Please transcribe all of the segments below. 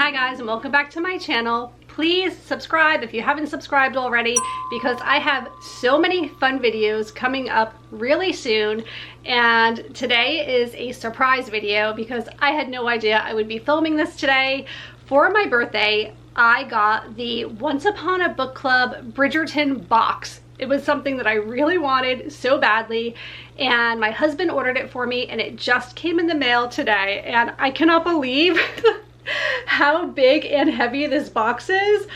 Hi guys, and welcome back to my channel. Please subscribe if you haven't subscribed already, because I have so many fun videos coming up really soon. And today is a surprise video because I had no idea I would be filming this today. For my birthday, I got the Once Upon a Book Club Bridgerton Box. It was something that I really wanted so badly, and my husband ordered it for me, and it just came in the mail today, and I cannot believe how big and heavy this box is.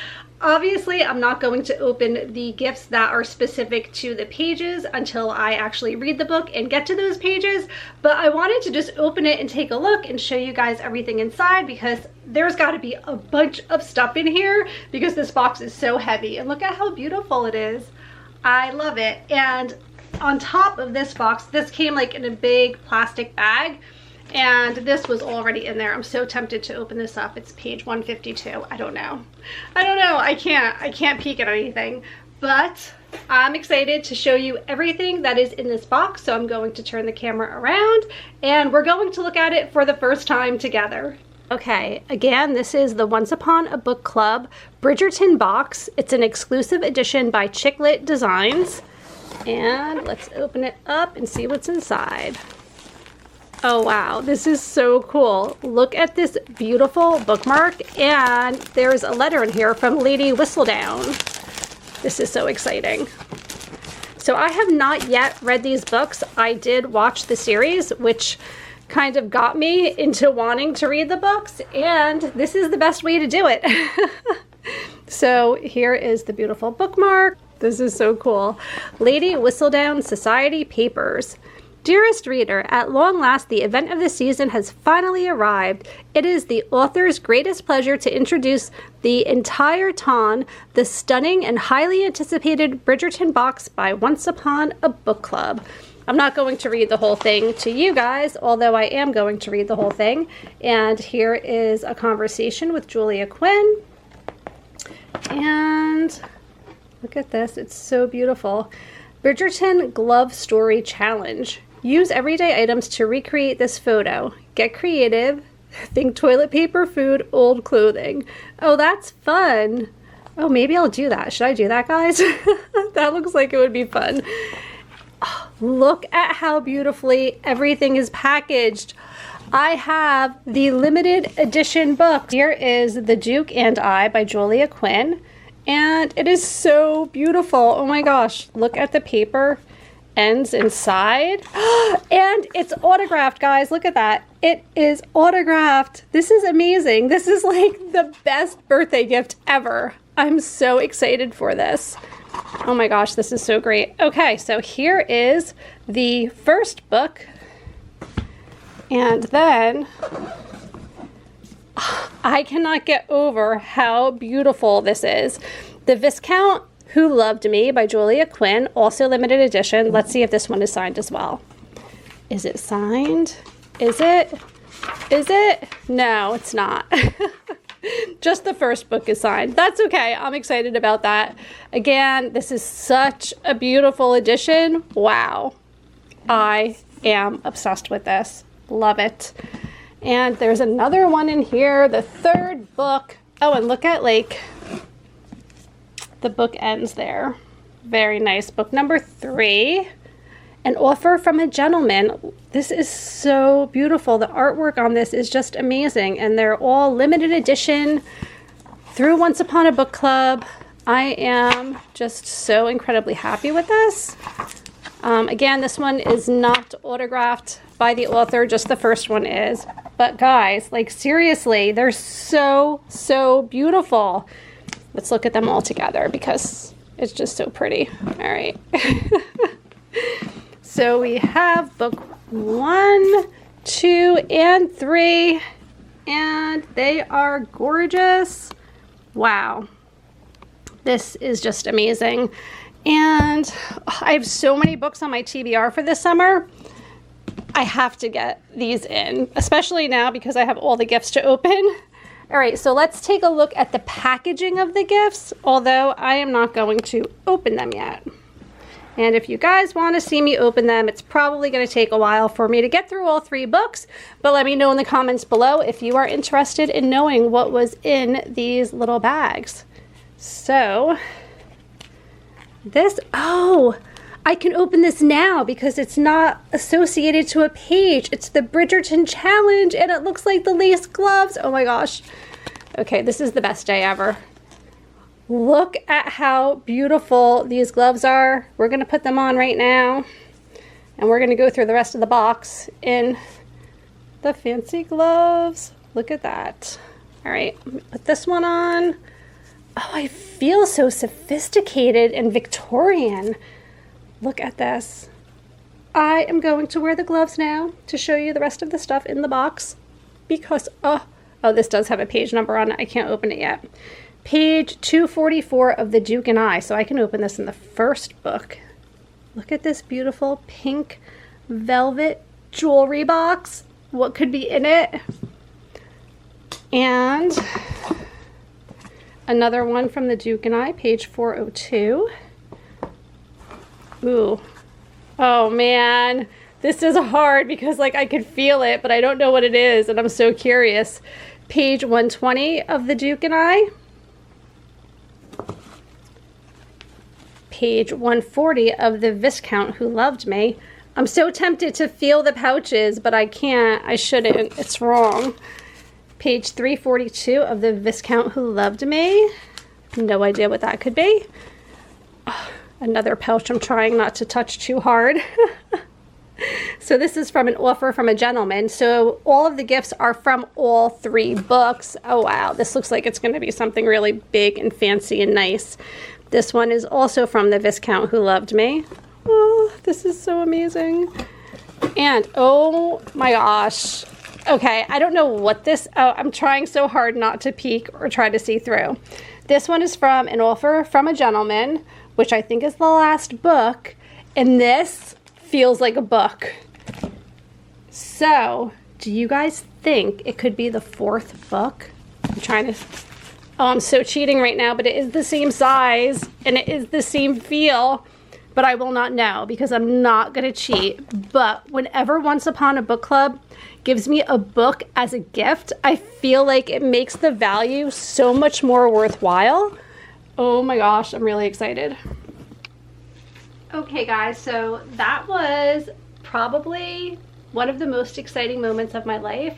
Obviously, I'm not going to open the gifts that are specific to the pages until I actually read the book and get to those pages, but I wanted to just open it and take a look and show you guys everything inside, because there's got to be a bunch of stuff in here because this box is so heavy. And look at how beautiful it is. I love it. And on top of this box, this came like in a big plastic bag, and this was already in there. I'm so tempted to open this up. It's page 152. I don't know. I can't peek at anything, but I'm excited to show you everything that is in this box. So I'm going to turn the camera around and we're going to look at it for the first time together. Okay, again, this is the Once Upon a Book Club Bridgerton Box. It's an exclusive edition by Chicklit Designs. And let's open it up and see what's inside. Oh wow, this is so cool. Look at this beautiful bookmark, and there's a letter in here from Lady Whistledown. This is so exciting. So I have not yet read these books. I did watch the series, which kind of got me into wanting to read the books, and this is the best way to do it. So here is the beautiful bookmark. This is so cool. Lady Whistledown Society Papers. Dearest reader, at long last the event of the season has finally arrived. It is the author's greatest pleasure to introduce the entire ton, the stunning and highly anticipated Bridgerton Box by Once Upon a Book Club. I'm not going to read the whole thing to you guys, although I am going to read the whole thing. And here is a conversation with Julia Quinn. And look at this, it's so beautiful. Bridgerton Glove Story Challenge. Use everyday items to recreate this photo. Get creative. Think toilet paper, food, old clothing. Oh, that's fun. Oh, maybe I'll do that. Should I do that, guys? That looks like it would be fun. Oh, look at how beautifully everything is packaged. I have the limited edition book. Here is The Duke and I by Julia Quinn. And it is so beautiful. Oh my gosh, look at the paper ends inside. And it's autographed, guys. Look at that. It is autographed. This is amazing. This is like the best birthday gift ever. I'm so excited for this. Oh my gosh, this is so great. Okay, so here is the first book. And then I cannot get over how beautiful this is. The Viscount Who Loved Me by Julia Quinn, also limited edition. Let's see if this one is signed as well. Is it signed? Is it? Is it? No, it's not. Just the first book is signed. That's okay. I'm excited about that. Again, this is such a beautiful edition. Wow. I am obsessed with this. Love it. And there's another one in here, the third book. Oh, and look at like the book ends there. Very nice. Book number 3, An Offer from a Gentleman. This is so beautiful. The artwork on this is just amazing, and they're all limited edition through Once Upon a Book Club. I am just so incredibly happy with this. Again, this one is not autographed by the author, just the first one is. But guys, like seriously, they're so, so beautiful. Let's look at them all together because it's just so pretty. All right. So we have book 1, 2, and 3, and they are gorgeous. Wow. This is just amazing. And I have so many books on my TBR for this summer. I have to get these in, especially now because I have all the gifts to open. All right, so let's take a look at the packaging of the gifts, although I am not going to open them yet. And if you guys want to see me open them, it's probably going to take a while for me to get through all 3 books, but let me know in the comments below if you are interested in knowing what was in these little bags. So this, oh, I can open this now because it's not associated to a page. It's the Bridgerton challenge and it looks like the lace gloves. Oh my gosh. Okay, this is the best day ever. Look at how beautiful these gloves are. We're gonna put them on right now and we're gonna go through the rest of the box in the fancy gloves. Look at that. All right, let me put this one on. Oh, I feel so sophisticated and Victorian. Look at this. I am going to wear the gloves now to show you the rest of the stuff in the box because, oh, this does have a page number on it. I can't open it yet. Page 244 of The Duke and I. So I can open this in the first book. Look at this beautiful pink velvet jewelry box. What could be in it? And another one from The Duke and I, page 402. Ooh. Oh man. This is hard because like I could feel it, but I don't know what it is and I'm so curious. Page 120 of The Duke and I. Page 140 of The Viscount Who Loved Me. I'm so tempted to feel the pouches, but I can't. I shouldn't. It's wrong. Page 342 of The Viscount Who Loved Me. No idea what that could be. Oh, another pouch I'm trying not to touch too hard. So this is from an offer from a gentleman. So all of the gifts are from all 3 books. Oh wow, this looks like it's going to be something really big and fancy and nice. This one is also from The Viscount Who Loved Me. Oh, this is so amazing. And oh my gosh. Okay, I don't know what this, oh, I'm trying so hard not to peek or try to see through. This one is from an offer from a gentleman, which I think is the last book. And this feels like a book. So, do you guys think it could be the 4th book? I'm trying to, oh, I'm so cheating right now, but it is the same size and it is the same feel, but I will not know because I'm not gonna cheat. But whenever Once Upon a Book Club gives me a book as a gift, I feel like it makes the value so much more worthwhile. Oh my gosh, I'm really excited. Okay guys, so that was probably one of the most exciting moments of my life.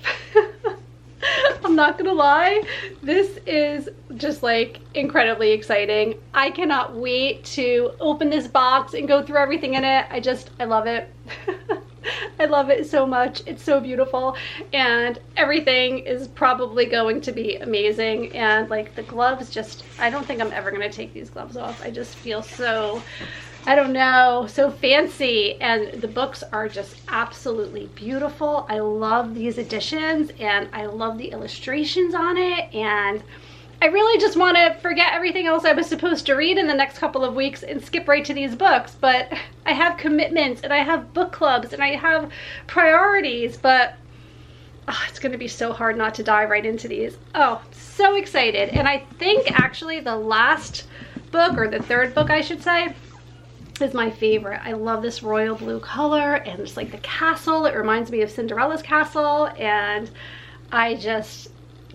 I'm not gonna lie, this is just like incredibly exciting. I cannot wait to open this box and go through everything in it. I love it. I love it so much. It's so beautiful and everything is probably going to be amazing. And like the gloves, just, I don't think I'm ever gonna take these gloves off. I just feel so, I don't know, so fancy, and the books are just absolutely beautiful. I love these editions and I love the illustrations on it, and I really just want to forget everything else I was supposed to read in the next couple of weeks and skip right to these books, but I have commitments and I have book clubs and I have priorities, but oh, it's going to be so hard not to dive right into these. Oh, so excited. And I think actually the last book, or the 3rd book I should say, is my favorite. I love this royal blue color and just like the castle. It reminds me of Cinderella's castle, and I just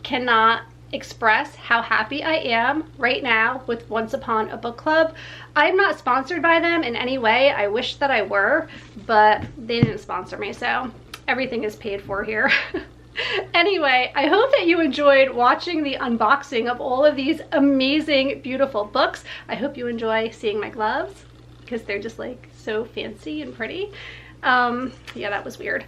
cannot express how happy I am right now with Once Upon a Book Club. I'm not sponsored by them in any way. I wish that I were, but they didn't sponsor me, so everything is paid for here. Anyway, I hope that you enjoyed watching the unboxing of all of these amazing, beautiful books. I hope you enjoy seeing my gloves, because they're just like so fancy and pretty. Yeah, that was weird.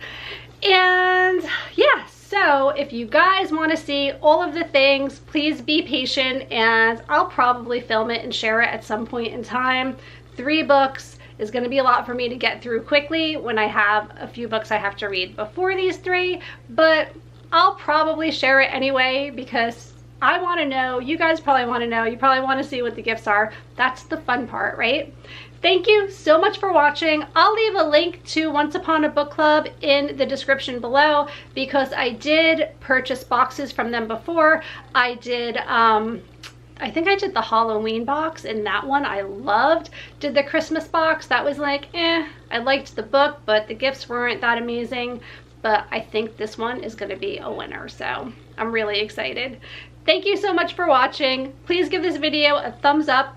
And yeah, so if you guys want to see all of the things, please be patient and I'll probably film it and share it at some point in time. 3 books is going to be a lot for me to get through quickly when I have a few books I have to read before these 3, but I'll probably share it anyway because I want to know, you guys probably want to know, you probably want to see what the gifts are. That's the fun part, right? Thank you so much for watching. I'll leave a link to Once Upon a Book Club in the description below because I did purchase boxes from them before. I I think I did the Halloween box, and that one I loved. Did the Christmas box, that was like, eh. I liked the book, but the gifts weren't that amazing. But I think this one is gonna be a winner, so I'm really excited. Thank you so much for watching. Please give this video a thumbs up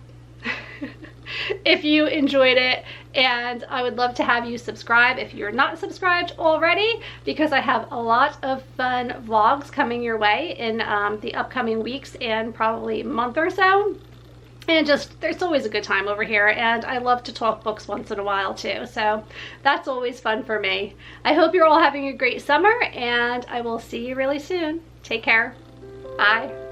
if you enjoyed it, and I would love to have you subscribe if you're not subscribed already, because I have a lot of fun vlogs coming your way in the upcoming weeks and probably month or so. And just, there's always a good time over here, and I love to talk books once in a while too, so that's always fun for me. I hope you're all having a great summer, and I will see you really soon. Take care. Bye.